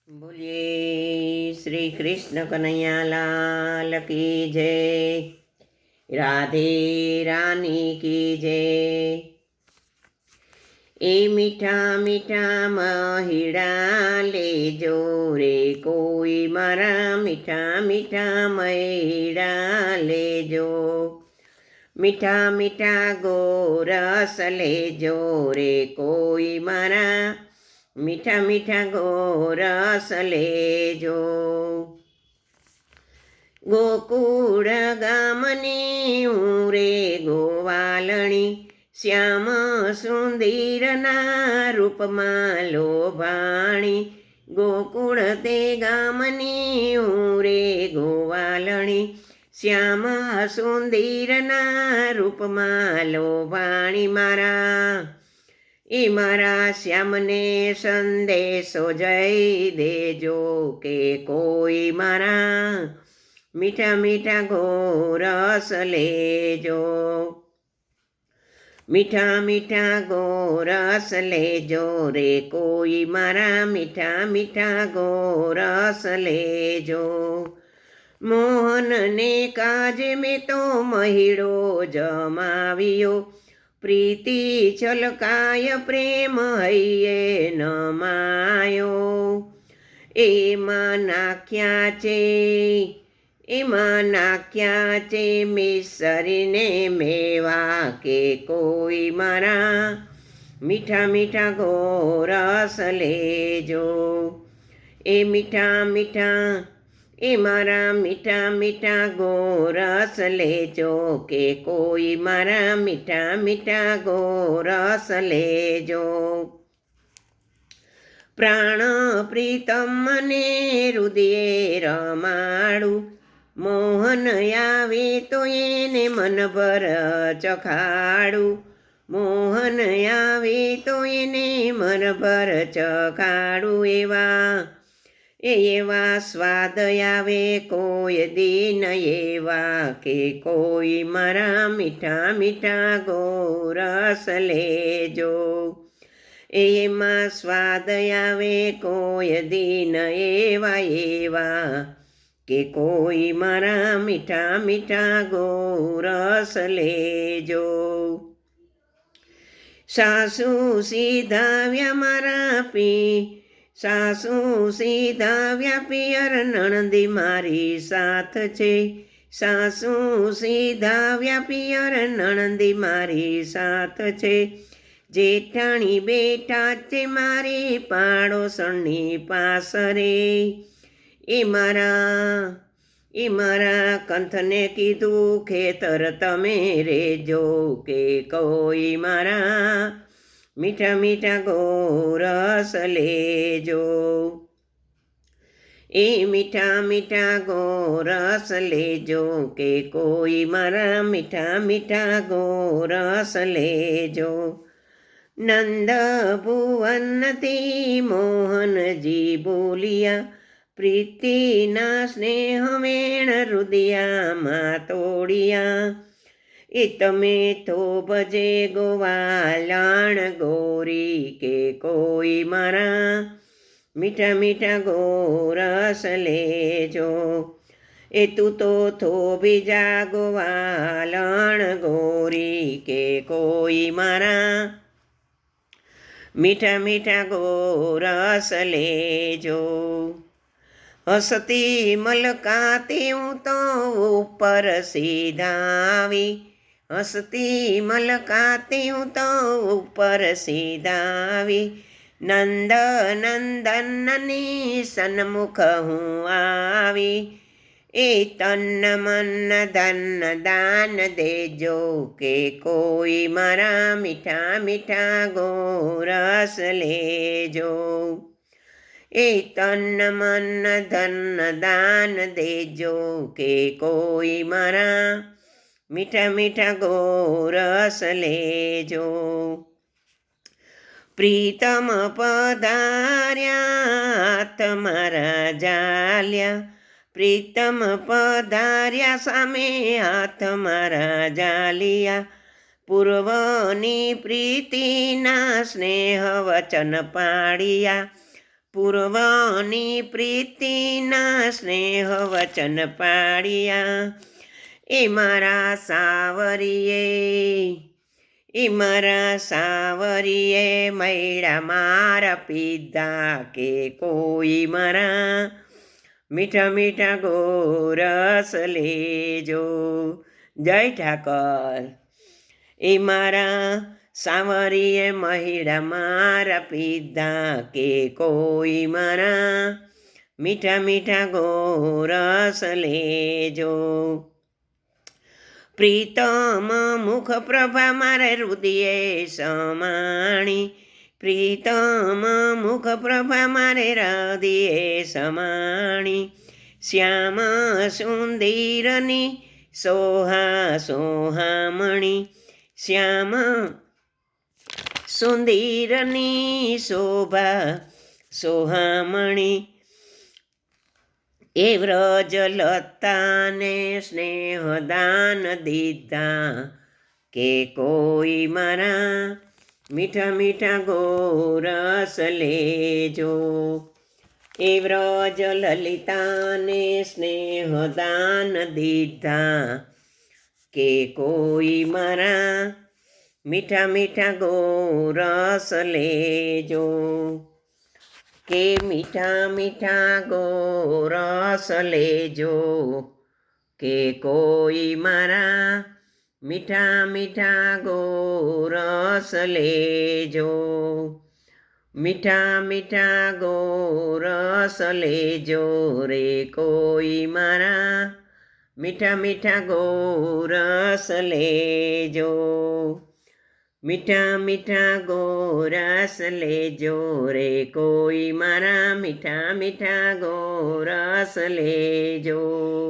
बोलिए श्री कृष्ण कन्हैया लाल की जय। राधे रानी की जय। ए मीठा मीठा महिड़ा लेजो रे कोई मारा मीठा मीठा महिड़ा लेजो। मीठा मीठा गोरस लेजो रे कोई मारा मीठा मीठा गोरस लेजो। गोकुळ गामनी रे गोवालणी श्याम सुंदीरना रूपમાં લોભાણી। ગોકુળ તે ગામની રે ગોવાલણી શ્યામ સુંદીરના રૂપમાં લોભાણી। મારા શ્યામને સંદેશો જઈ દેજો કે કોઈ મારા મીઠા મીઠા ગોરસ લેજો। મીઠા મીઠા ગોરસ લેજો રે કોઈ મારા મીઠા મીઠા ગોરસ લેજો। મોહનને કાજે મેં તો મહિડો જમાવ્યો પ્રીતિ છલકાય પ્રેમ હૈયે નમાયો। એમાં નાખ્યા છે મિસરીને મેવા કે કોઈ મારા મીઠા મીઠા ગોરસ લેજો। એ મીઠા મીઠા મારા મીઠા મીઠા ગોરસ લેજો કે કોઈ મારા મીઠા મીઠા ગોરસ લેજો। પ્રાણ પ્રીતમ મને હૃદયે રમાડું મોહન આવે તો એને મનભર ચખાડું। મોહન આવે તો એને મનભર ચખાડું। એવા સ્વાદ આવે કોઈ દિન એવા કે કોઈ મારા મીઠા મીઠા ગોરસ લેજો। એમાં સ્વાદ આવે કોઈ દિન એવા કે કોઈ મારા મીઠા મીઠા ગોરસ લેજો। સાસુ સીધાવ્યા પિયર નણંદી મારી સાથ છે। સાસુ સીધાવ્યા પિયર નણંદી મારી સાથ છે। જેઠાણી બેઠા છે મારી પાડોશણની પાસરે। એ મારા કંથને કીધું ખેતર તમે રેજો કે કોઈ મારા મીઠા મીઠા ગોરસ લેજો। એ મીઠા મીઠા ગોરસ લેજો કે કોઈ મારા મીઠા મીઠા ગોરસ લેજો। નંદ ભુવનથી મોહનજી બોલિયા પ્રીતિના સ્નેહ વેણ હૃદયામાં તોડિયા। એ તમે તો ભજે ગોવાલણ ગોરી કે કોઈ મારા મીઠા મીઠા ગોરસ લેજો। એ તું તો થોભીજા ગોવાલણ ગોરી કે કોઈ મારા મીઠા મીઠા ગોરસ લેજો। હસતી મલકાતી હું તો ઉપર સીધાવી। હસતી મલકાતી હું તો ઉપર સીધાવી। નંદનની સન્મુખ હું આવી। એ તન મન ધન દાન દેજો કે કોઈ મારા મીઠા મીઠા ગોરસ લેજો। એ તન મન ધન દાન દેજો કે કોઈ મારા મીઠા મીઠા ગોરસ લેજો। પ્રીતમ પધાર્યા હાથ મારા ઝાલ્યા। પ્રીતમ પધાર્યા સામે હાથ મારા ઝાલિયા। પૂર્વની પ્રીતિના સ્નેહ વચન પાળ્યા। પૂર્વની પ્રીતિના સ્નેહ વચન પાળ્યા. એ મારા સાવરીએ મૈડા મારા પીધા કે કોઈ મારા મીઠા મીઠા ગોરસ લેજો. જય ઠાકર. એ મારા સાવરીએ મૈડા મારા પીધા કે કોઈ મારા મીઠા મીઠા ગોરસ લેજો. પ્રીતમ મુખ પ્રભા મારે હૃદયે સમાણી. પ્રીતમ મુખ પ્રભા મારે હૃદયે સમાણી. શ્યામ સુંદરની સોહામણી. શ્યામ સુંદરની શોભા સોહામણી. એ વ્રજ લતાને સ્નેહદાન દીધા કે કોઈ મારા મીઠા મીઠા ગોરસ લેજો. એ વ્રજ લલિતાને સ્નેહદાન દીધા કે કોઈ મારા મીઠા મીઠા ગોરસ લેજો. કે મીઠા મીઠા ગોરસ લેજો કે કોઈ મારા મીઠા મીઠા ગોરસ લેજો. મીઠા મીઠા ગોરસ લેજો રે કોઈ મારા મીઠા મીઠા ગોરસ લેજો. મીઠા મીઠા ગોરસ લેજો રે કોઈ મારા મીઠા મીઠા ગોરસ લેજો.